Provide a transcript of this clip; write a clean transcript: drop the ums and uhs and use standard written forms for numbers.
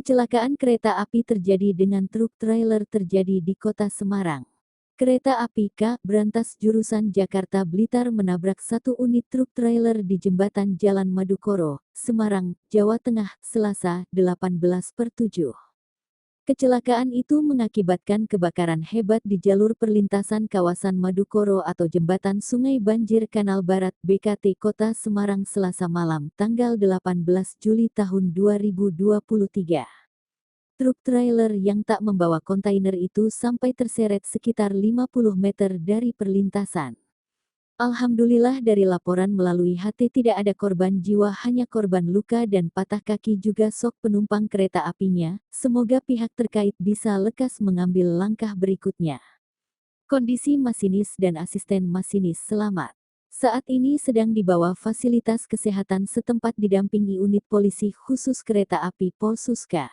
Kecelakaan kereta api terjadi dengan truk trailer terjadi di Kota Semarang. Kereta api K Brantas jurusan Jakarta Blitar menabrak satu unit truk trailer di jembatan Jalan Madukoro, Semarang, Jawa Tengah, Selasa, 18/7. Kecelakaan itu mengakibatkan kebakaran hebat di jalur perlintasan kawasan Madukoro atau Jembatan Sungai Banjir Kanal Barat BKT Kota Semarang Selasa malam, tanggal 18 Juli tahun 2023. Truk trailer yang tak membawa kontainer itu sampai terseret sekitar 50 meter dari perlintasan. Alhamdulillah dari laporan melalui HT tidak ada korban jiwa, hanya korban luka dan patah kaki juga sok penumpang kereta apinya. Semoga pihak terkait bisa lekas mengambil langkah berikutnya. Kondisi masinis dan asisten masinis selamat. Saat ini sedang dibawa fasilitas kesehatan setempat didampingi unit polisi khusus kereta api Polsuska.